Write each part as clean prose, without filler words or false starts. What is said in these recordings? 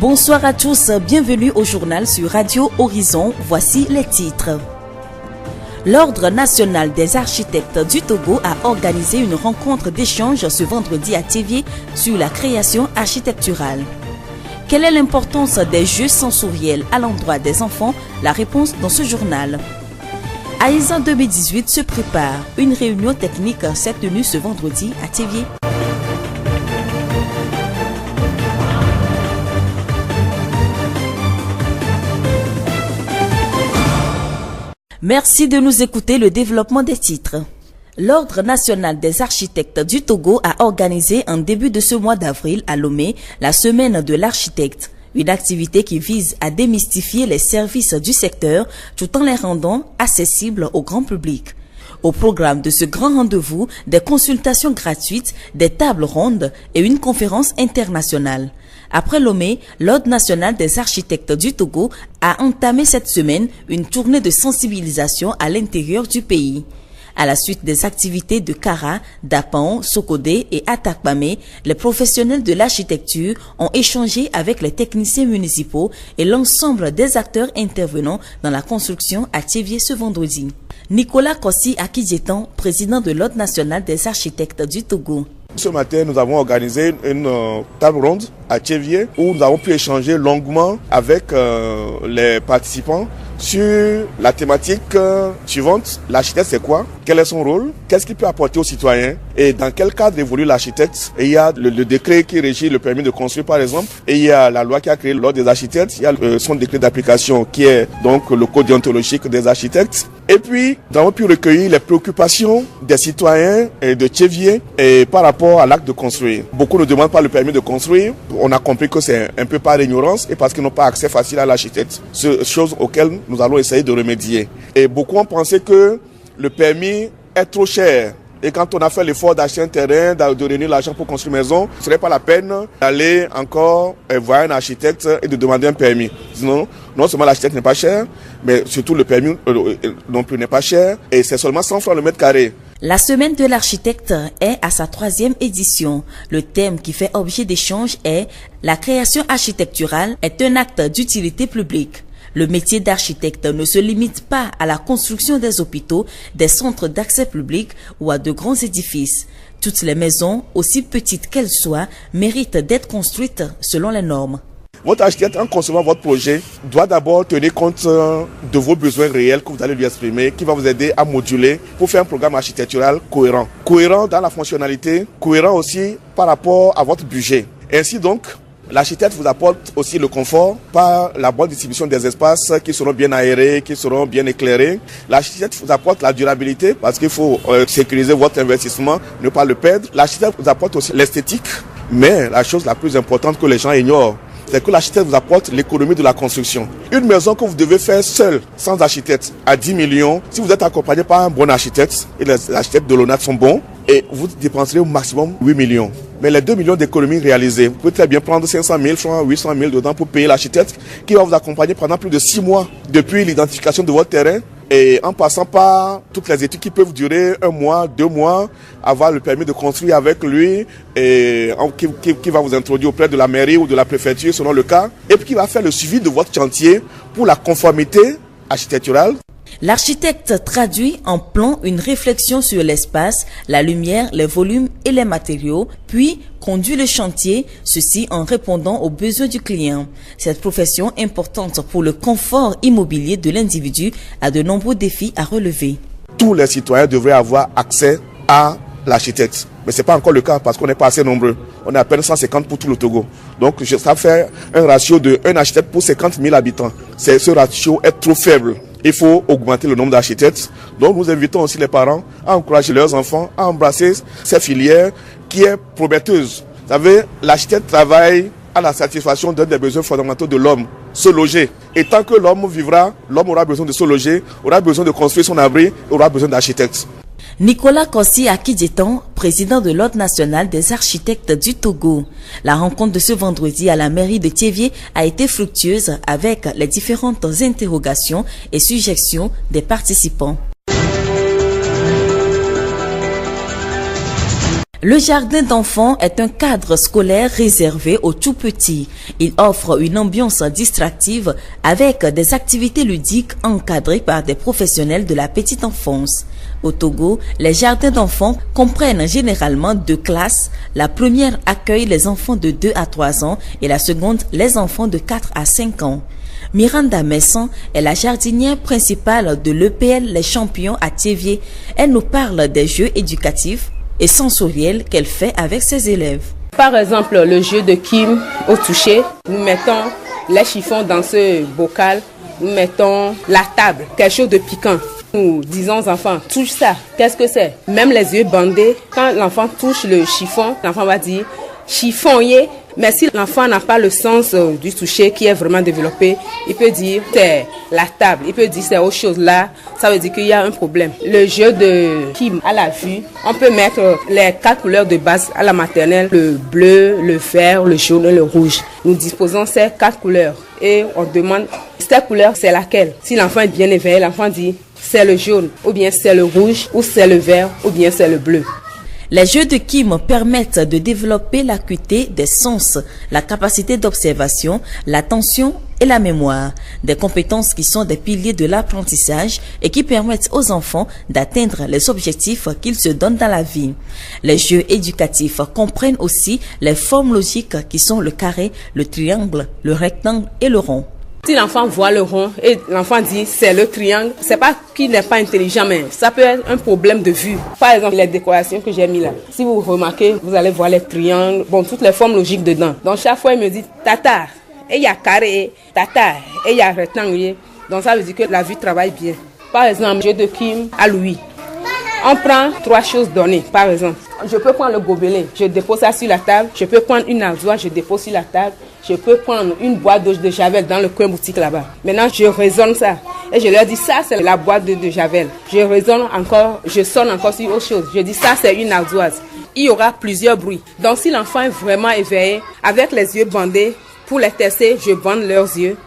Bonsoir à tous, bienvenue au journal sur Radio Horizon. Voici les titres. L'Ordre national des architectes du Togo a organisé une rencontre d'échange ce vendredi à Thévié sur la création architecturale. Quelle est l'importance des jeux sensoriels à l'endroit des enfants? La réponse dans ce journal. AISA 2018 se prépare. Une réunion technique s'est tenue ce vendredi à Thévié. Merci de nous écouter. Le développement des titres. L'Ordre national des architectes du Togo a organisé en début de ce mois d'avril à Lomé la semaine de l'architecte, une activité qui vise à démystifier les services du secteur tout en les rendant accessibles au grand public. Au programme de ce grand rendez-vous, des consultations gratuites, des tables rondes et une conférence internationale. Après Lomé, l'Ordre national des architectes du Togo a entamé cette semaine une tournée de sensibilisation à l'intérieur du pays. À la suite des activités de Kara, Dapan, Sokodé et Atakpamé, les professionnels de l'architecture ont échangé avec les techniciens municipaux et l'ensemble des acteurs intervenant dans la construction à Thévié ce vendredi. Nicolas Kossi Akidjetan, président de l'Ordre national des architectes du Togo. Ce matin, nous avons organisé une table ronde à Thévié où nous avons pu échanger longuement avec les participants sur la thématique suivante. L'architecte, c'est quoi? Quel est son rôle? Qu'est-ce qu'il peut apporter aux citoyens? Et dans quel cadre évolue l'architecte? Et il y a le décret qui régit le permis de construire, par exemple. Et il y a la loi qui a créé l'ordre des architectes. Il y a son décret d'application qui est donc le code déontologique des architectes. Et puis, nous avons pu recueillir les préoccupations des citoyens de Thévié et par rapport à l'acte de construire. Beaucoup ne demandent pas le permis de construire. On a compris que c'est un peu par ignorance et parce qu'ils n'ont pas accès facile à l'architecte. Chose auxquelles nous allons essayer de remédier. Et beaucoup ont pensé que le permis est trop cher. Et quand on a fait l'effort d'acheter un terrain, de réunir l'argent pour construire une maison, ce serait pas la peine d'aller encore voir un architecte et de demander un permis. Sinon, non seulement l'architecte n'est pas cher, mais surtout le permis non plus n'est pas cher. Et c'est seulement 100 francs le mètre carré. La semaine de l'architecte est à sa 3e édition. Le thème qui fait objet d'échange est « La création architecturale est un acte d'utilité publique ». Le métier d'architecte ne se limite pas à la construction des hôpitaux, des centres d'accès public ou à de grands édifices. Toutes les maisons, aussi petites qu'elles soient, méritent d'être construites selon les normes. Votre architecte, en concevant votre projet, doit d'abord tenir compte de vos besoins réels que vous allez lui exprimer, qui va vous aider à moduler pour faire un programme architectural cohérent. Cohérent dans la fonctionnalité, cohérent aussi par rapport à votre budget. Ainsi donc, l'architecte vous apporte aussi le confort par la bonne distribution des espaces qui seront bien aérés, qui seront bien éclairés. L'architecte vous apporte la durabilité parce qu'il faut sécuriser votre investissement, ne pas le perdre. L'architecte vous apporte aussi l'esthétique, mais la chose la plus importante que les gens ignorent, c'est que l'architecte vous apporte l'économie de la construction. Une maison que vous devez faire seul, sans architecte, à 10 millions, si vous êtes accompagné par un bon architecte, et les architectes de l'ONAT sont bons, et vous dépenserez au maximum 8 millions. Mais les 2 millions d'économies réalisées, vous pouvez très bien prendre 500 000 francs, 800 000 dedans pour payer l'architecte qui va vous accompagner pendant plus de 6 mois depuis l'identification de votre terrain et en passant par toutes les études qui peuvent durer 1 mois, 2 mois, avoir le permis de construire avec lui et qui va vous introduire auprès de la mairie ou de la préfecture selon le cas et puis qui va faire le suivi de votre chantier pour la conformité architecturale. L'architecte traduit en plan une réflexion sur l'espace, la lumière, les volumes et les matériaux, puis conduit le chantier, ceci en répondant aux besoins du client. Cette profession importante pour le confort immobilier de l'individu a de nombreux défis à relever. Tous les citoyens devraient avoir accès à l'architecte. Mais ce n'est pas encore le cas parce qu'on n'est pas assez nombreux. On est à peine 150 pour tout le Togo. Donc ça fait un ratio de 1 architecte pour 50 000 habitants. Ce ratio est trop faible. Il faut augmenter le nombre d'architectes. Donc nous invitons aussi les parents à encourager leurs enfants à embrasser cette filière qui est prometteuse. Vous savez, l'architecte travaille à la satisfaction d'un des besoins fondamentaux de l'homme, se loger. Et tant que l'homme vivra, l'homme aura besoin de se loger, aura besoin de construire son abri, aura besoin d'architectes. Nicolas Kossi Akidjetan, président de l'Ordre national des architectes du Togo. La rencontre de ce vendredi à la mairie de Thévié a été fructueuse avec les différentes interrogations et suggestions des participants. Le jardin d'enfants est un cadre scolaire réservé aux tout-petits. Il offre une ambiance distractive avec des activités ludiques encadrées par des professionnels de la petite enfance. Au Togo, les jardins d'enfants comprennent généralement 2 classes. La première accueille les enfants de 2 à 3 ans et la seconde les enfants de 4 à 5 ans. Miranda Messon est la jardinière principale de l'EPL Les Champions à Thiévié. Elle nous parle des jeux éducatifs et sensoriels qu'elle fait avec ses élèves. Par exemple, le jeu de Kim au toucher, nous mettons les chiffons dans ce bocal, nous mettons la table, quelque chose de piquant. Nous disons aux enfants, touche ça, qu'est-ce que c'est? Même les yeux bandés, quand l'enfant touche le chiffon, l'enfant va dire chiffonnier. Mais si l'enfant n'a pas le sens du toucher qui est vraiment développé, il peut dire c'est la table, il peut dire c'est autre chose là, ça veut dire qu'il y a un problème. Le jeu de Kim à la vue, on peut mettre les 4 couleurs de base à la maternelle, le bleu, le vert, le jaune et le rouge. Nous disposons ces 4 couleurs et on demande cette couleur c'est laquelle. Si l'enfant est bien éveillé, l'enfant dit c'est le jaune, ou bien c'est le rouge, ou c'est le vert, ou bien c'est le bleu. Les jeux de Kim permettent de développer l'acuité des sens, la capacité d'observation, l'attention et la mémoire, des compétences qui sont des piliers de l'apprentissage et qui permettent aux enfants d'atteindre les objectifs qu'ils se donnent dans la vie. Les jeux éducatifs comprennent aussi les formes logiques qui sont le carré, le triangle, le rectangle et le rond. Si l'enfant voit le rond et l'enfant dit c'est le triangle, c'est pas qu'il n'est pas intelligent, mais ça peut être un problème de vue. Par exemple, les décorations que j'ai mis là, si vous remarquez, vous allez voir les triangles, bon, toutes les formes logiques dedans. Donc chaque fois, il me dit tata, et il y a carré, tata, et il y a rectangle. Donc ça veut dire que la vue travaille bien. Par exemple, jeu de Kim à Louis. On prend 3 choses données, par exemple. Je peux prendre le gobelet, je dépose ça sur la table. Je peux prendre une ardoise, je dépose sur la table. Je peux prendre une boîte de Javel dans le coin boutique là-bas. Maintenant, je raisonne ça. Et je leur dis, ça, c'est la boîte de Javel. Je raisonne encore, je sonne encore sur autre chose. Je dis, ça, c'est une ardoise. Il y aura plusieurs bruits. Donc, si l'enfant est vraiment éveillé, avec les yeux bandés, pour les tester, je bande leurs yeux.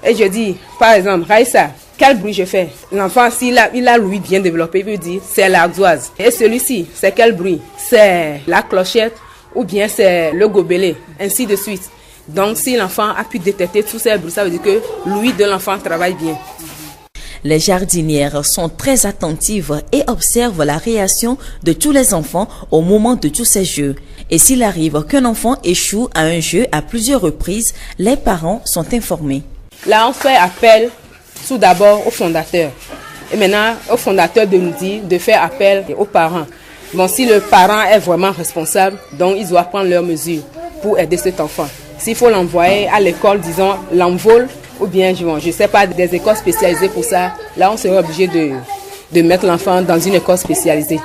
Et je dis, par exemple, Raïssa, quel bruit je fais? L'enfant, s'il a l'ouïe bien développé, il peut dire, c'est l'ardoise. Et celui-ci, c'est quel bruit? C'est la clochette ou bien c'est le gobelet, ainsi de suite. Donc, si l'enfant a pu détecter tous ces bruits, ça veut dire que l'ouïe de l'enfant travaille bien. Les jardinières sont très attentives et observent la réaction de tous les enfants au moment de tous ces jeux. Et s'il arrive qu'un enfant échoue à un jeu à plusieurs reprises, les parents sont informés. Là, on fait appel tout d'abord au fondateur. Et maintenant, au fondateur de nous dire de faire appel aux parents. Bon, si le parent est vraiment responsable, donc il doit prendre leurs mesures pour aider cet enfant. S'il faut l'envoyer à l'école, disons, l'envol, ou bien, je ne sais pas, des écoles spécialisées pour ça, là, on serait obligé de mettre l'enfant dans une école spécialisée.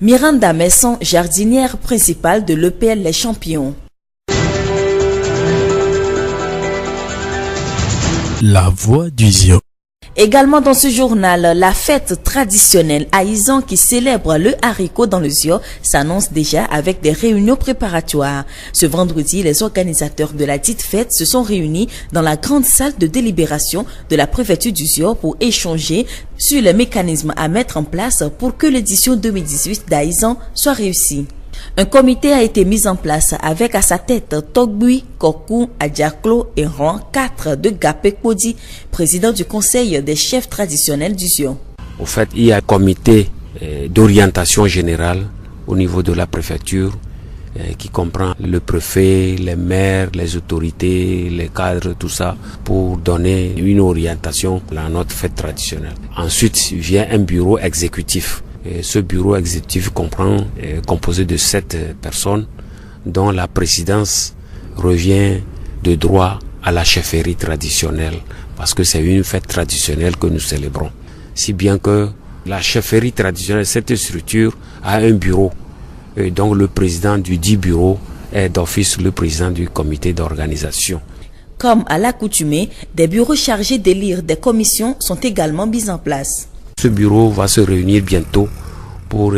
Miranda Messon, jardinière principale de l'EPL Les Champions. La voix du Zion. Également dans ce journal, la fête traditionnelle Aïzan qui célèbre le haricot dans le Zio s'annonce déjà avec des réunions préparatoires. Ce vendredi, les organisateurs de la dite fête se sont réunis dans la grande salle de délibération de la préfecture du Zio pour échanger sur les mécanismes à mettre en place pour que l'édition 2018 d'Aïzan soit réussie. Un comité a été mis en place avec à sa tête Togbui, Kokou, Adjaklo et Ron 4 de Gapekpodi, président du conseil des chefs traditionnels du Zion. Au fait, il y a un comité d'orientation générale au niveau de la préfecture qui comprend le préfet, les maires, les autorités, les cadres, tout ça, pour donner une orientation à notre fête traditionnelle. Ensuite vient un bureau exécutif. Et ce bureau exécutif composé de 7 personnes dont la présidence revient de droit à la chefferie traditionnelle parce que c'est une fête traditionnelle que nous célébrons. Si bien que la chefferie traditionnelle, cette structure, a un bureau. Et donc le président du dit bureau est d'office le président du comité d'organisation. Comme à l'accoutumée, des bureaux chargés d'élire des commissions sont également mis en place. Ce bureau va se réunir bientôt pour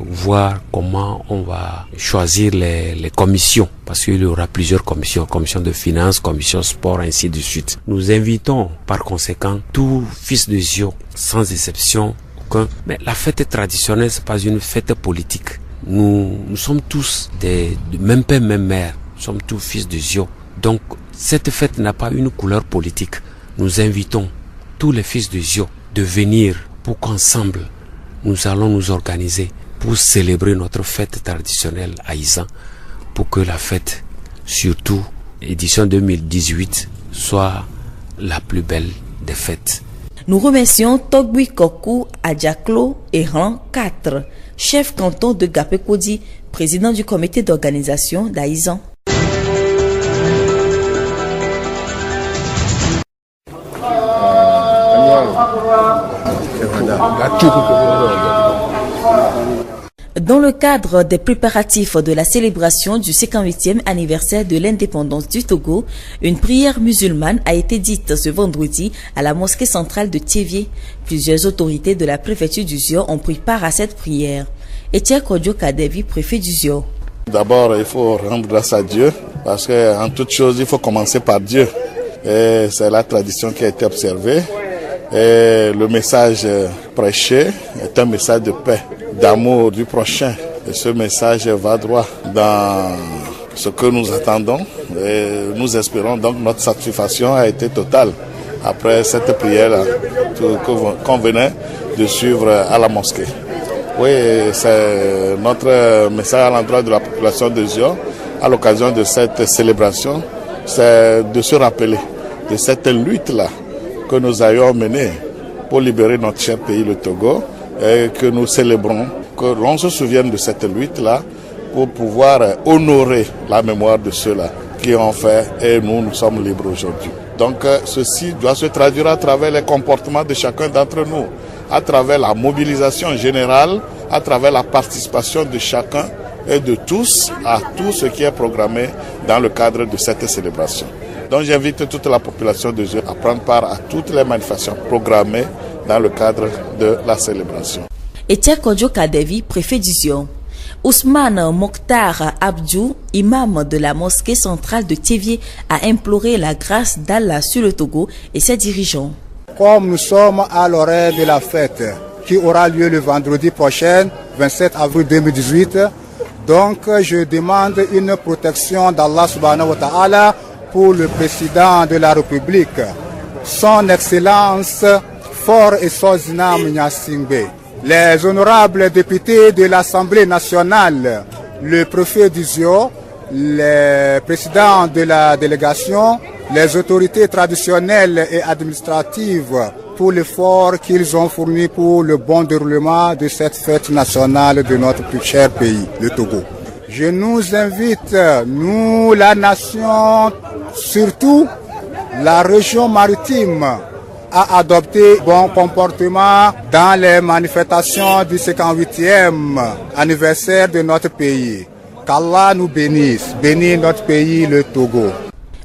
voir comment on va choisir les commissions, parce qu'il y aura plusieurs commissions, commission de finances, commission sport, ainsi de suite. Nous invitons par conséquent tout fils de Zio, sans exception aucun. Mais la fête traditionnelle, c'est pas une fête politique. nous sommes tous de même père, même mère. Nous sommes tous fils de Zio. Donc, cette fête n'a pas une couleur politique. Nous invitons tous les fils de Zio de venir pour qu'ensemble, nous allons nous organiser pour célébrer notre fête traditionnelle à Izan, pour que la fête, surtout édition 2018, soit la plus belle des fêtes. Nous remercions Togui Kokou Adjaklo et Ran 4, chef canton de Gapekodi, président du comité d'organisation d'Aïzan. Dans le cadre des préparatifs de la célébration du 58e anniversaire de l'indépendance du Togo, une prière musulmane a été dite ce vendredi à la mosquée centrale de Thiévié. Plusieurs autorités de la préfecture du Zio ont pris part à cette prière. Etienne Kodjo Kadevi, préfet du Zio. D'abord, il faut rendre grâce à Dieu, parce qu'en toute chose, il faut commencer par Dieu. Et c'est la tradition qui a été observée. Et le message prêché est un message de paix, d'amour du prochain. Et ce message va droit dans ce que nous attendons. Et nous espérons donc notre satisfaction a été totale après cette prière qu'on venait de suivre à la mosquée. Oui, c'est notre message à l'endroit de la population de Zio à l'occasion de cette célébration, c'est de se rappeler de cette lutte-là que nous avions menée pour libérer notre cher pays, le Togo, et que nous célébrons, que l'on se souvienne de cette lutte-là pour pouvoir honorer la mémoire de ceux-là qui ont fait et nous sommes libres aujourd'hui. Donc ceci doit se traduire à travers les comportements de chacun d'entre nous, à travers la mobilisation générale, à travers la participation de chacun et de tous à tout ce qui est programmé dans le cadre de cette célébration. Donc j'invite toute la population de Zio à prendre part à toutes les manifestations programmées dans le cadre de la célébration. Etienne Kodjo Kadevi, préfet du Zio. Ousmane Mokhtar Abdou, imam de la mosquée centrale de Thiévié, a imploré la grâce d'Allah sur le Togo et ses dirigeants. Comme nous sommes à l'horaire de la fête qui aura lieu le vendredi prochain, 27 avril 2018, donc je demande une protection d'Allah subhanahu wa ta'ala pour le président de la République, son Excellence Faure Essozinam Gnassingbé, les honorables députés de l'Assemblée nationale, le préfet du Zio, les présidents de la délégation, les autorités traditionnelles et administratives pour l'effort qu'ils ont fourni pour le bon déroulement de cette fête nationale de notre plus cher pays, le Togo. Je nous invite, nous, la nation, surtout la région maritime, à adopter bon comportement dans les manifestations du 58e anniversaire de notre pays. Qu'Allah nous bénisse, bénisse notre pays, le Togo.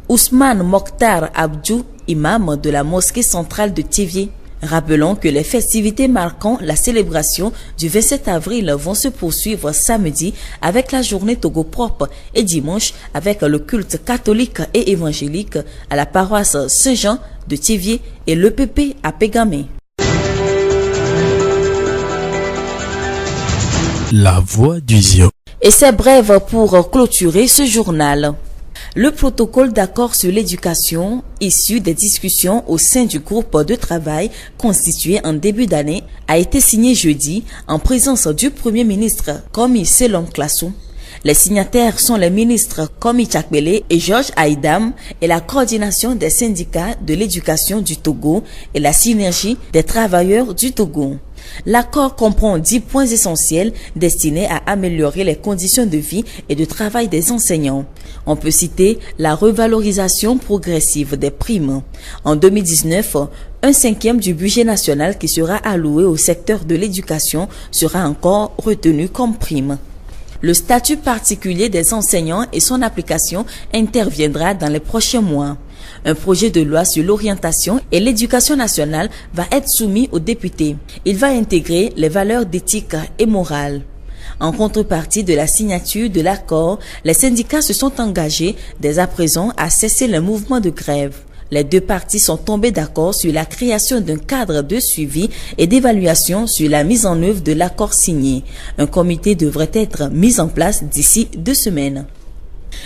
Ousmane Mokhtar Abdou, imam de la mosquée centrale de Thiévié. Rappelons que les festivités marquant la célébration du 27 avril vont se poursuivre samedi avec la journée Togo propre et dimanche avec le culte catholique et évangélique à la paroisse Saint-Jean de Thiévié et l'EPP à Pégamé. La voix du Zio. Et c'est bref pour clôturer ce journal. Le protocole d'accord sur l'éducation, issu des discussions au sein du groupe de travail constitué en début d'année, a été signé jeudi en présence du Premier ministre Komi Selom Klassou. Les signataires sont les ministres Komi Tchakbele et Georges Aïdam et la coordination des syndicats de l'éducation du Togo et la synergie des travailleurs du Togo. L'accord comprend 10 points essentiels destinés à améliorer les conditions de vie et de travail des enseignants. On peut citer la revalorisation progressive des primes. En 2019, 1/5 du budget national qui sera alloué au secteur de l'éducation sera encore retenu comme prime. Le statut particulier des enseignants et son application interviendra dans les prochains mois. Un projet de loi sur l'orientation et l'éducation nationale va être soumis aux députés. Il va intégrer les valeurs d'éthique et morale. En contrepartie de la signature de l'accord, les syndicats se sont engagés dès à présent à cesser le mouvement de grève. Les deux parties sont tombées d'accord sur la création d'un cadre de suivi et d'évaluation sur la mise en œuvre de l'accord signé. Un comité devrait être mis en place d'ici 2 semaines.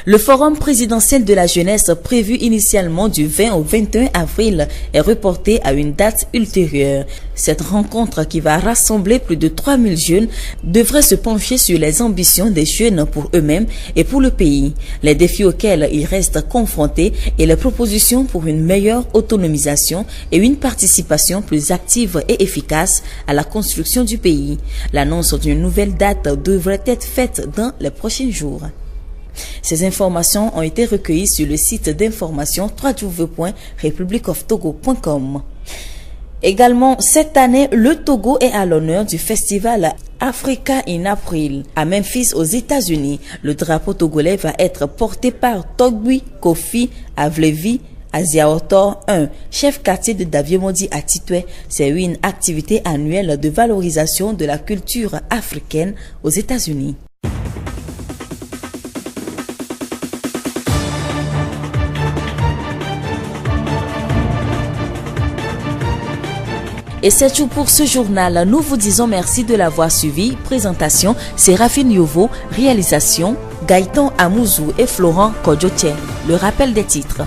Le forum présidentiel de la jeunesse prévu initialement du 20 au 21 avril est reporté à une date ultérieure. Cette rencontre qui va rassembler plus de 3000 jeunes devrait se pencher sur les ambitions des jeunes pour eux-mêmes et pour le pays, les défis auxquels ils restent confrontés et les propositions pour une meilleure autonomisation et une participation plus active et efficace à la construction du pays. L'annonce d'une nouvelle date devrait être faite dans les prochains jours. Ces informations ont été recueillies sur le site d'information www.republicoftogo.com. Également, cette année, le Togo est à l'honneur du festival Africa in April à Memphis aux États-Unis. Le drapeau togolais va être porté par Togbi Kofi Avlevi Aziaotor 1, chef quartier de Davie-Modi à Titoué. C'est une activité annuelle de valorisation de la culture africaine aux États-Unis. Et c'est tout pour ce journal. Nous vous disons merci de l'avoir suivi. Présentation, Séraphine Yovo. Réalisation, Gaëtan Amouzou et Florent Kodjotier. Le rappel des titres.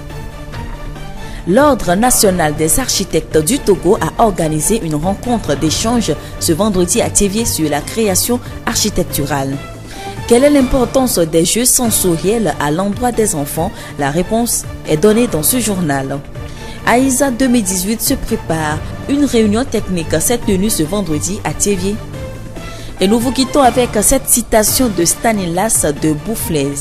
L'Ordre national des architectes du Togo a organisé une rencontre d'échange ce vendredi à Thévié sur la création architecturale. Quelle est l'importance des jeux sensoriels à l'endroit des enfants? La réponse est donnée dans ce journal. AISA 2018 se prépare. Une réunion technique s'est tenue ce vendredi à Thévié. Et nous vous quittons avec cette citation de Stanislas de Boufflers.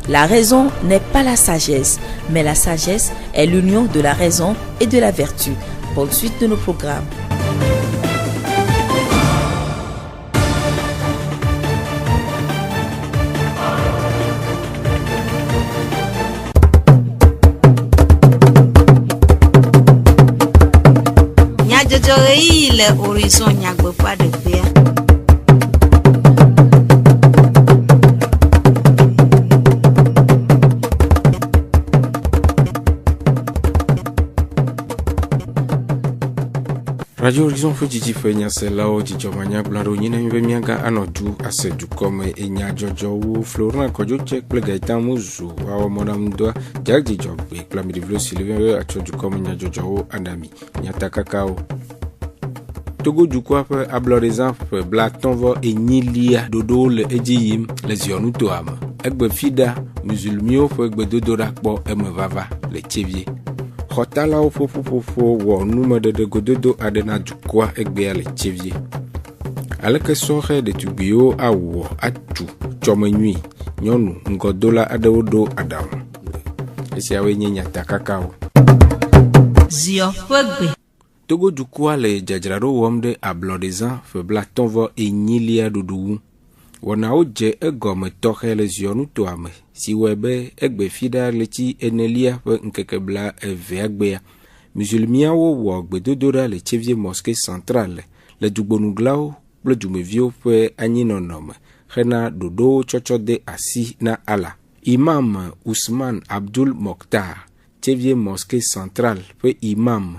La raison n'est pas la sagesse, mais la sagesse est l'union de la raison et de la vertu. Bonne suite de nos programmes. Le horizon nyagbe pas de père. Radio Horizon Fujiji fenya selao jijomanya blaro nyina mbemianga anodu asedu kome enya jojo Florent Kodjotier Gaëtan Amouzou wa monamdoa jagdi jogbe plamidi vlo Sylvain achodu kome nya jojo andami nyata kakao Togo du quoi à Blorizan Blatonvo et Nilia Dodo le Edjim les Yonutoam Egbe Fida Musulmio Egbe Dodorakbo Emevava le Thévié Hotala Fofofofo wo nume de Gododo Adena du quoi Egbe le Thévié Aleke Sore de Tubio Awo Atu Chomenui Nyonu Ngodola Adeodo Adam Esi awe nyata kakao Zio Fegbe Togo du quoi les jajraro womde a Blorizan Blatonvo et Nilia Dodo Wana oje egome tohe les Yonutoame si webe egbe fida leti enelia nkekebla eveagbea musulmia wo gbedodora le Thévié mosquée centrale le dugbonuglao le dumevio anyinonome rena dodo chochode asi na ala Imam Ousmane Abdul Mokhtar Thévié mosquée centrale imam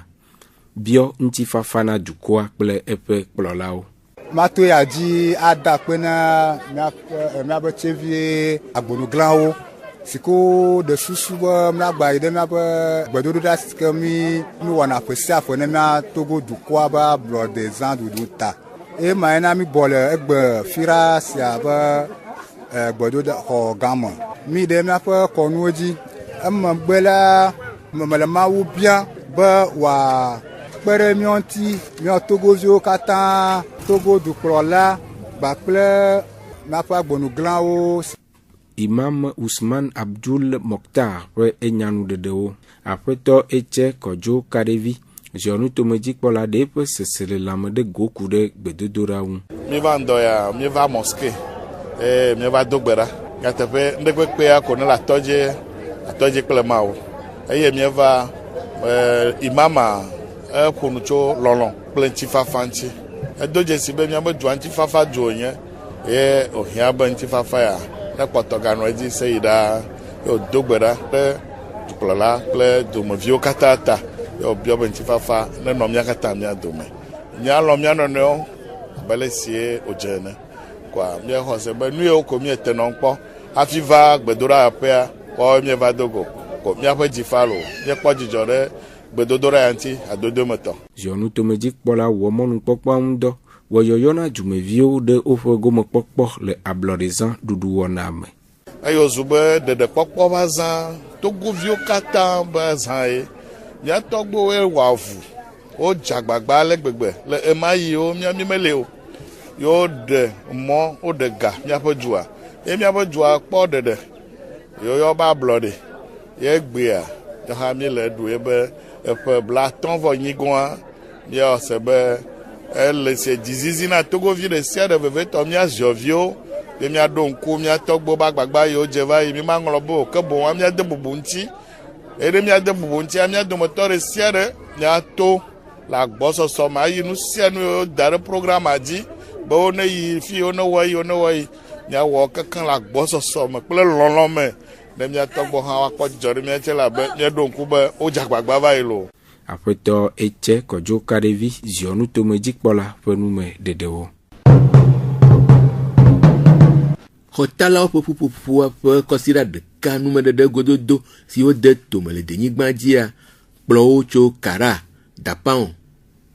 bio ntifafana dukwa ple epe plolao Mato ya di ada pena mia be Thévié agbonuglao siko de susuba mia gba ide mia be gbedodo da skemi mi wana pese afone mia Togo dukwa ba blo des ans du ta e ma na mi bole egbe fira sia ba gbedodo ho gama mi de mia pe konuoji am gbela mamala mawu bien ba wa pere mionti mi Togozio kata Togo du Prola bakple napa gbonuglao Imam Ousmane Abdul Mokhtar enyanu dedeo apreto eche kojo karevi jonu tomedik pola de pe sesele lame de goku de gbedodora un mi va ndoya mi va mosquée mi va dogbera gatepe ndegbe pe akona la toje klemao eye mi va imama kunucho lolon plenty fafanti edoje sibe mi abedu anti fafa joye ohia ba anti fafa ya na potogano eji seida odogbera pe dukplɔla kple domeviwo katã ta yɔ be ŋutifafa ne nɔ mía katã mía dome. Míalɔ mía nɔnɔewo abe le sie wodze ene. Kɔa míexɔ se be nu yewo ko míete nɔ kpɔ hafi va gbedoɖa aƒea kɔ míeva do go. Ko míaƒe dzi fa lo. Míekpɔ dzidzɔ ɖe gbedodoɖa ya ŋuti adodo me tɔ. Zɔnutomedzikpɔla wɔ mɔnukpɔkpɔ ŋu dɔ wɔyɔyɔna dumeviwo ɖe woƒe gomekpɔkpɔ le ablɔɖezã ɖuɖu wɔna me. Eyo zu be ɖeɖekpɔkpɔ va zã togoviwo katã be zã ye. Mía tɔgbuiwoe wɔ avu, wodze agbagba ale gbegbe le ema yiwo mí mele o. Yo ɖe mɔ, woɖe ga míaƒe dua. Ye míaƒe dua kpɔ ɖeɖe. Yo yɔ be ablɔɖe. Ye gbea, yɔha mí le ɖu ye be eƒe blatɔ̃-vɔ-8 gɔ̃a míawɔ se be ele se dzizizi na togovi ɖe sia ɖe vevetɔ mía ziɔviwo. Ye míaɖo ŋku mía tɔgbuiwo be agbagba yiwo dze va yi mí maŋlɔ be o ke boŋ míade bubu ŋuti. Eye míade bubu ŋuti mía dometɔ ɖe sia ɖe míato le agbɔsɔsɔ me ayi nu sia nu yiwo da ɖe programa dzi be wo ne yi fi wo ne wɔ yi míawɔ kekeŋ le agbɔsɔsɔ me kple lɔlɔ me ne mía tɔgbɔ hã woakpɔ dzidzɔ ɖe mía tse labe míaɖo ŋku be wodze agbagba va yi lo. Aƒetɔ Etse Kɔdzo Kaɖevi Zionutomedzikpɔla ƒe nume ɖeɖewo. Xɔtalawo ƒe ƒuƒoƒoa ƒe kɔsiɖa ɖeka numeɖeɖe gododo si wode tome le denyigba dzia kplɔwo tso Kara, Dapao,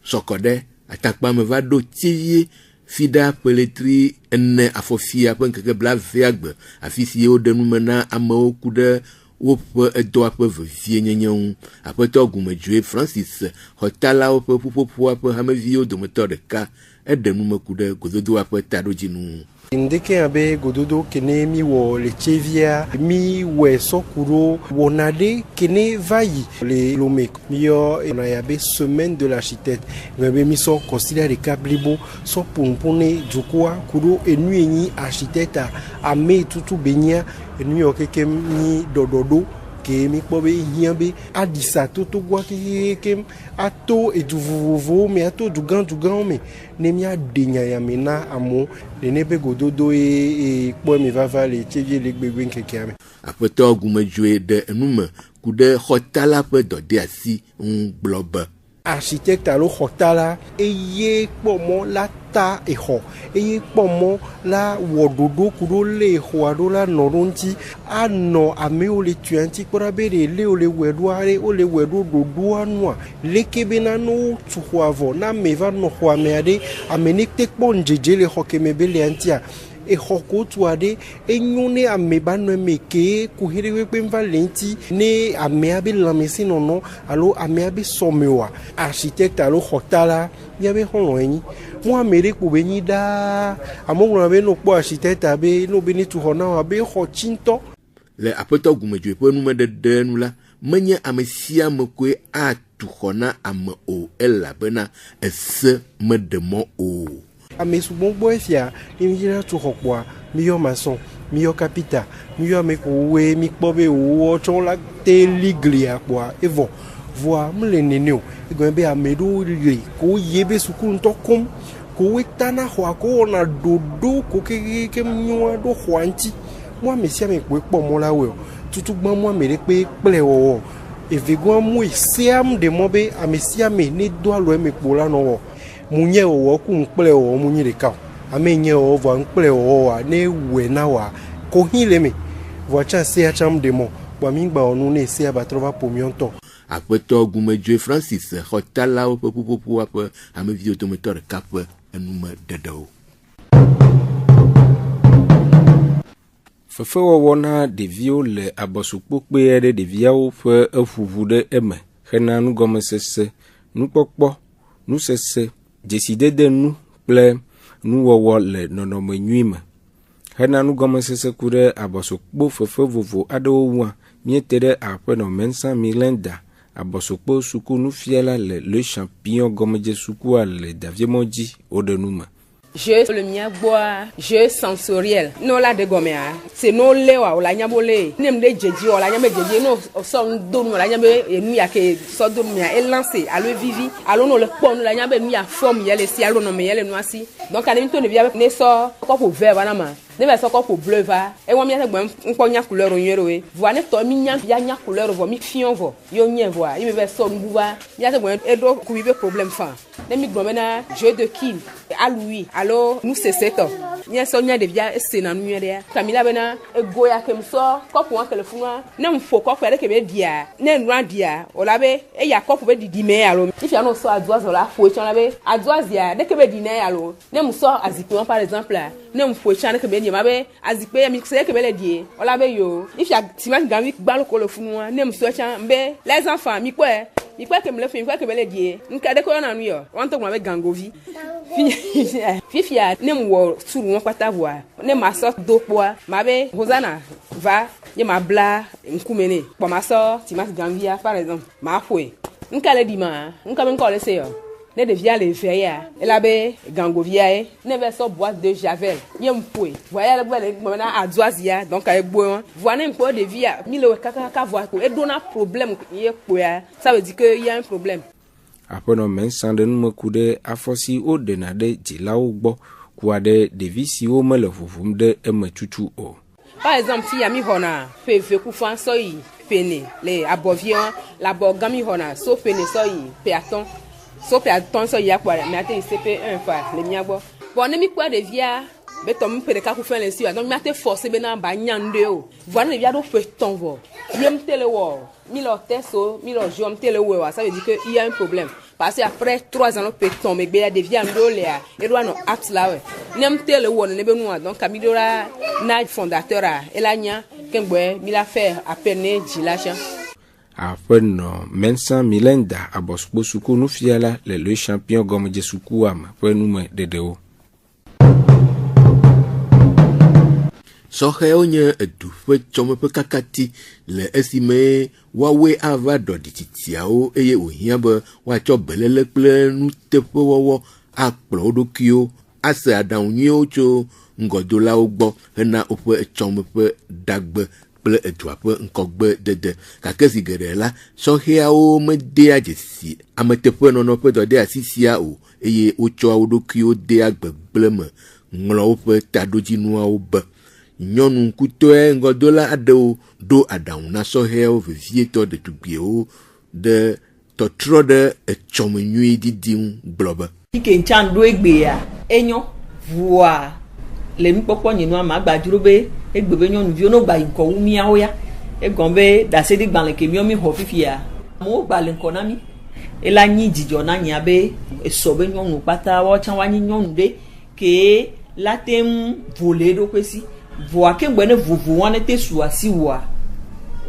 Sɔkɔɖe, Atakpame va ɖo Tivie fi ɖa ƒeletri 4 afɔfia ƒe ŋkeke 20 afi si woɖe nume na amewo ku ɖe woƒe edɔaƒe vevie nyenye ŋu. Aƒetɔ Gumedzoe Francis xɔtalawo ƒe ƒuƒoƒoa ƒe hameviwo dometɔ ɖeka eɖe nume ku ɖe gododoa ƒe taɖodzinu. Ndeke abe gododo kene mi wɔ le tsevia mi wɔ sɔkuɖo wɔna ɖe kene va yi le lome mi yɔ na ya be semaine de l'architecte me be mi sɔ kɔsiɖa ɖeka blibo sɔ ƒonuƒo ne dukɔa kuɖo enu enyi architecte ame tutu benya enu yɔ keke mi ɖɔɖɔɖo ke mi kpɔ be hiã be aɖisa totogoa kekem ato edu vovovowo me ato dugãwo me ne míaɖe nyayame na amewo nene be gododo ye kpɔ mi vava le tsevie le gbegbe ŋkekea me. Aƒetɔ Gumedzoe ɖe enume ku ɖe xɔtala ƒe dɔdeasi ŋu gblɔ be architecte alo xɔtala eye kpɔ mɔ la ta exɔ eye kpɔ mɔ la wɔ ɖoɖo ku ɖo lé exɔa ɖo la nɔ ɖo ŋuti anɔ amewo le tuia ŋuti kpɔɖa be ɖe lé wole wɔe ɖo aɖe wole wɔe ɖo ɖoɖoa nua leke bena ne wotu xɔa vɔ na ame va nɔ xɔa mea ɖe ame ne te kpɔ ŋdzedze le xɔ keme be lea ŋutia exɔ ko tu aɖe enyo ne ame ba nɔ eme ke kuhi ɖe kpe va le ŋuti ne amea be lãmesinɔnɔ alo amea be sɔmewoa architecte alo xɔtala míabe xɔlɔ enyi mo ame ɖe kpo be nyi ɖaa amewo gblɔna be no kpɔ architecte be no be ne tu xɔ na wa be xɔ tsintɔ. Le Aƒetɔ Gumedzoe ƒe numeɖeɖe nu la menye ame sia ame koe atu xɔ na ame o elabena ese meɖe mɔ o. Ame sugbɔgbɔ efia ne mi dzra tu xɔ kpɔa mi yɔ maçon mi yɔ kapita mi yɔ ame kowoe mi kpɔ be wowɔ tsɔ la te li glia kpɔa evɔ voa mele nene o egɔme be ame ɖewo li ko ye be sukuŋutɔ kom kowoe tana xɔa ko wɔna ɖoɖo ko kekeke nyoa ɖo xɔa ŋuti mo ame sia ame kpoe kpɔ mɔ la wɔe o tutugba mo ame ɖe kpe kple wɔwɔ evegɔa mo seam de mɔ be ame sia ame ne do alo eme kpo la nɔ wɔ munye wɔwɔ ku ŋkple wɔwɔ munyi ɖeka o ame nye wɔwɔ vɔ ŋkple wɔwɔ wa ne wɔ na wa ko hi le me vɔ tsa sea tsam de mɔ gba mi gba wɔnu ne sea ba trɔ va ƒomiɔ ŋutɔ. Aƒetɔ Gumedzoe Francis xɔtalawo ƒe ƒuƒoƒoa ƒe hameviwo dometɔ ɖeka ƒe enume ɖeɖewo. Fefewɔwɔ na ɖeviwo le abɔsukpokpe ɖe ɖeviawo ƒe eƒuʋu ɖe eme hena nugɔmesese, nukpɔkpɔ, nusese, dzesidede nu kple nuwɔwɔ le nɔnɔme nyui me. Hena nugɔmesese ku ɖe abɔsukpo fefe vovo aɖewo ŋua, miete ɖe aƒenɔ Mensa Milenda, abɔsukpo suku nufiala le Le Champion gɔmedze sukua le Daviemɔdzi woɖe nu me. Jeu le mia gbɔa jeu sensoriel no la de gɔmea c'est no le wa o la nya bo le nem de jeji o la nya be jeji no so do no la nya be enu ya ke so do mia e lancer alo vivi alo no le kpɔ no la nya be nu ya forme ya le si alo no me ya le nu asi donc ale to ne via ne so ko po ver bana ma ne va soko pour bleu va e won mi ate gbe nko nya couleur nyero we voa ne to mi nya nya couleur vo mi fion vo yo nye voa i me va so nguva mi ate gbe e do ku bi problème fa ne mi gbe na jeu de kill à Louis alors nous c'est ça nya so nya de via c'est na nu ya Camila bena e goya kem so ko pour que le funwa ne mfo ko kwere ke be dia ne nwa dia o labe e ya ko be didi me alo if ya no so adoise o la fo e chon labe adoise ya de ke be di ne alo ne mso azikwe par exemple ne mfo e chon ke be ni mabe azikwe mi se ke be le die o labe yo if ya timat gami gbalo ko le funwa ne mso e chon mbe les enfants mi kwa ke me le fin kwa ke be le die nka de ko na nu yo won to ma be gangovi fifia ne mwo suru won kwata voa ne ma so do poa mabe Rosanna va ye ma bla nkumene po ma so timas gambia par exemple ma fwe nka le dima nka men ko le se yo ne devia le veya elabe gangovia ne ve so boîte de javel ye mfwe voya le gbe na adoisia donc ay bo voa ne mpo devia mile kaka voa ko e dona problème ye poya ça veut dire que il y a un problème après no men sande no kude afosi o de na de jilawo gbo kuade devisi o mele fufum de emetutu o. Par exemple, si yami hona fe ku fan so yi pene le abovion la bogami hona so pene so yi peaton so yi akwa me ate CP1 fa le miagbo bon ne mi kwa de via betom pere ka ku fan le si donc mi ate forcer be na ba nyande o voilà le via do fe ton vo yem tele wo mi lo teso mi lo jom tele wo ça veut dire que il y a un problème parce que après 3 ans le péton mais be de via ndo le a et doit no apps là ouais nem tele wo ne be nou donc kamidora na fondateur a elanya kengbe mi la faire à peine jilacha après no mensa milenda abospo suku nu fiala le champion gomme je suku am après nous me dedeo Sohe onye edufe chome pe kakati le esime wawe ava do dititiao eye ohia be wa cho belele kple nutefe wowo akplo odokio ase adanwuo cho ngodola ogbo hena ope chome pe dagbe kple eduape nkogbe dede kakesi gerela soheao mede ajesi ametefe nono pe do de asisia o eye ocho odokio de agbegbleme nglo ope tadojinua obe nyɔnu kutoe ngodola aɖewo do aɖaŋu na sɔhɛwo vevietɔ ɖetugbiwo ɖe tɔtrɔ ɖe etsɔmenyui didi ŋu gblɔ be ike ntsan do egbea enyo voa le nukpɔkpɔ nye nua ma gbadzro be egbe be nyɔnuviwo no gba yi ŋkɔ wu miawo ya egɔn be dasedi gbalẽ ke miɔ mi xɔ fifia amewo gba le ŋkɔ na mi ela nyi dzidzɔ na nya be esɔ be nyɔnu kpata woatsã woanyi nyɔnu ɖe ke la te ŋu vole ɖoƒe si voa ke ngbe ne vovo wane te su asi wa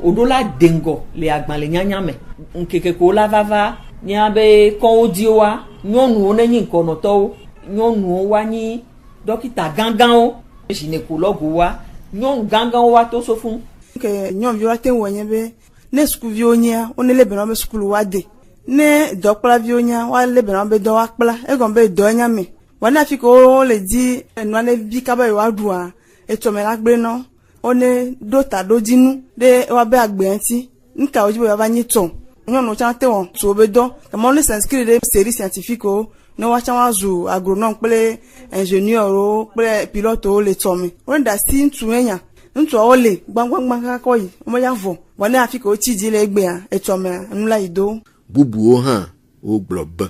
odola dengo le agbale nyanya me nkeke ko la vava nya be kon odiowa nyɔnuwo ne nyi nkonotowo nyɔnuwo wa nyi dɔkita ganganwo gynécologue wa nyɔnu ganganwo wa to so fun ke nyɔnuvi wa te wonye be ne sukuviwo nya one le bena be sukulu wa de ne dɔkplaviwo nya wa le bena be dɔ wa kpla egon be dɔ nya me wana fi ko le di enua ne bi ka ba wa dua etome la gbe no one dota dojinu de wa be agbe anti nka ojibo ya vanyi ton nyɔnu cha te won so be do kama le s'inscrire de série scientifique o no wa cha wa zu agronome kple ingénieur o kple pilote o le tome on da si ntu enya ntu o le gbangbangba ka ko yi o mo ya vo wana afika o chi ji le gbe a etome nla ido bubu o han o globe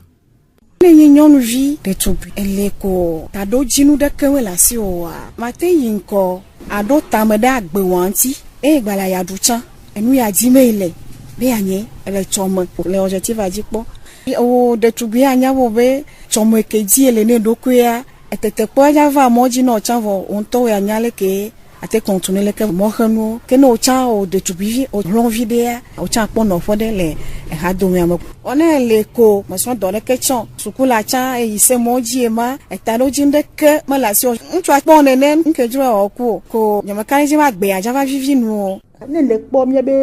Nenye nyɔnuvi ɖetugbi ele ko tado dzinu ɖeke we le asi o mate yi ŋkɔ aɖo tame ɖe agbewo ŋuti eye gbala ya ɖu tsã enu ya dim le be anye ele tsɔme le objectif dzi kpɔ o ɖetugbi anya bo be tsɔme ke dzi ele ne ɖokuia etete kpɔ ya va mɔ dzi no tsã vɔ o ŋutɔ ya nya le ke ate continuer le ke mɔxenu ke no tsã o ɖetugbi o lɔvi ɖea o tsã kpɔ nɔƒe ɖe le ha domia me one le ko maso do le ke chon sukula cha e ise moji ma eta do jinde ke ma la si o ntu akpɔ nene nke juro o ku ko nyama kan ji ma gbe aja va vivi nu ne le kpɔ mie be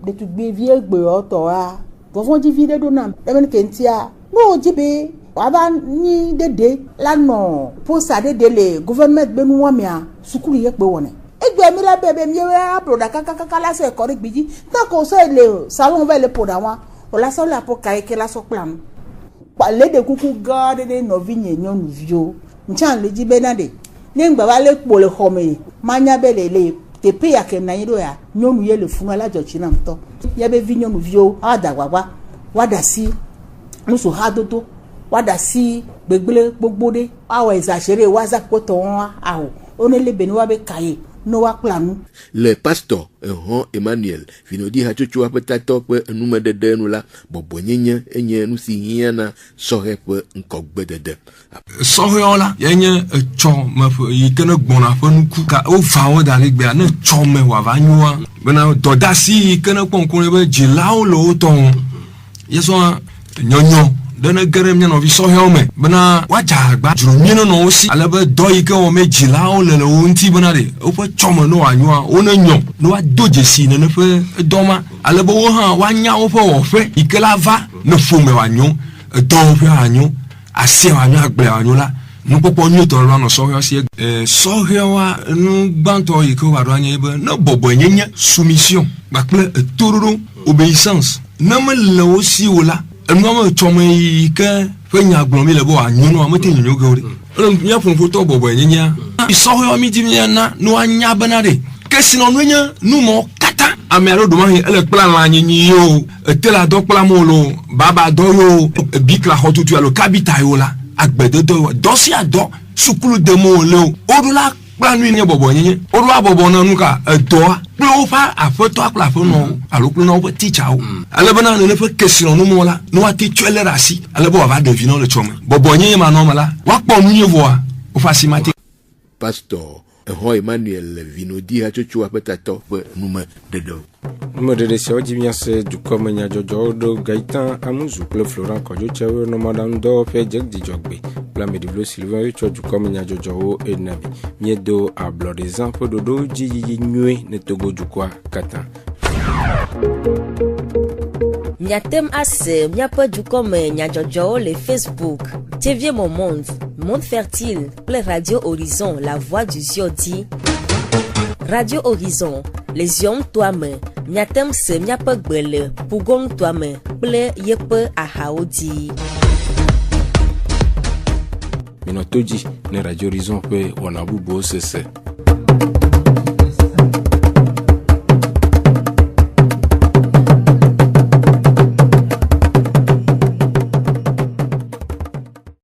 ɖetugbi vie gbe o to a vovon ji vi de do nam e ben ke ntia no ji be aba ni dede la no posa dede le government be nu wa mia sukulu ye gbe wona egbe mi la bebe mi wa proda kaka la so e kori gbiji ta ko so le salon va le poda wa o la so la po kai ke la so plan pa le de kuku ga de no vinye nyonuvio nchan le ji benade ne ngba va le kpo le xɔme manya be le teƒe ya ke na anyi ɖo ya nyɔnu ye le funu la dzɔtsi na ŋutɔ ya be vi nyɔnuviwo ada gbagba woada asi nusu hadodo woada asi gbegble gbogbo ɖe awɔ exagéré woaza kpɔtɔ wɔn aho one le be ne wa be kaye ne wa kpla nu. Le pasteur Emmanuel vinodi hatsotso ƒe tatɔ ƒe enumedede nu la bɔbɔnyenye enye nu si hiãna sɔhɛ ƒe ŋkɔgbedede. Sɔhɛwo la yenye etsɔ me yi ke ne gbɔna ƒe nuku ka wova wo da ɖe gbea ne tsɔ me wòava nyoa bena dɔdeasi yi ke ne kpɔnkpɔn be dzilawo le wo tɔ yesɔ nyɔnyɔ ɖe ne ge ɖe mía nɔvi sɔhɛwo me bena woadze agba dzromie ne nɔ wo si ale be dɔ yi ke wɔm dzilawo le wo ŋuti bena ɖe woƒe tsɔme ne wòanyoa wo ne nyɔ ne woado dzesi nene ƒe dɔ ma ale be wo hã woanya woƒe wɔƒe yi ke la va ne ƒome wòanyo dɔwɔƒe wòanyo asie wòanyo agble wòanyo la nukpɔkpɔ nyuitɔ la nɔ sɔhɛwo si. Sɔhɛwoa nu gbãtɔ yi ke wòaɖo anye be ne bɔbɔnyenye soumission kpakple etoɖoɖo obéissance ne mele wo si o la enua me tsɔme yi ke ƒe nya gblɔm mi le be wòanyo nɔa mete nyonyo ge o ɖe mía ƒoƒotɔ bɔbɔnyenyea sɔhɛwo mi di miana ne woanya bena ɖe kesinɔnue nye numɔ katã ame aɖewo ɖomahi ele kpla lã nyinyi yo etela dɔ kpla mo lo baba dɔ yo bikla xɔtutu alo kabita yo la agbedede yo dɔ sia dɔ sukulu demo le o woɖo la kpla nu nye bɔbɔnyenye woɖo abɔbɔ na nu ka edɔa kple woƒe aƒetɔ kple aƒenɔwo alo kple na woƒe titsawo ale bena nene ƒe kesinɔnumɔ la ne woate tsɔe le ɖe asi ale be wòava ɖevi na le tsɔme bɔbɔnyenye manɔme la woakpɔ nu nye vɔa woƒe asi mate. Pastor Emmanuel vinodi hatsotso ƒe tatɔ ƒe numededewo. Numedede siawo dzi miase dukɔme nyadzɔdzɔwo ɖo Gaëtan Amuzu kple Florent Kɔdzotsewo nɔmɔɖaŋudɔwɔƒe Dzidzɔgbe kple Ameɖiblo Sylvain wotsɔ dukɔme nyadzɔdzɔwo enabi miedo ablɔɖezã ƒe ɖoɖo dzi yiyi nyuie ne Togo dukɔa katã. Miatem ase miaƒe dukɔme nyadzɔdzɔwo le Facebook, TV Mon Monde, Monde Fertile kple Radio Horizon, La Voix du Ziodi. Radio Horizon, les yom toame, miatem se miaƒe gbe le Pugong toame kple yeƒe ahawo dzi. Minɔ to dzi ne Radio Horizon ƒe wɔna bubuwo sese.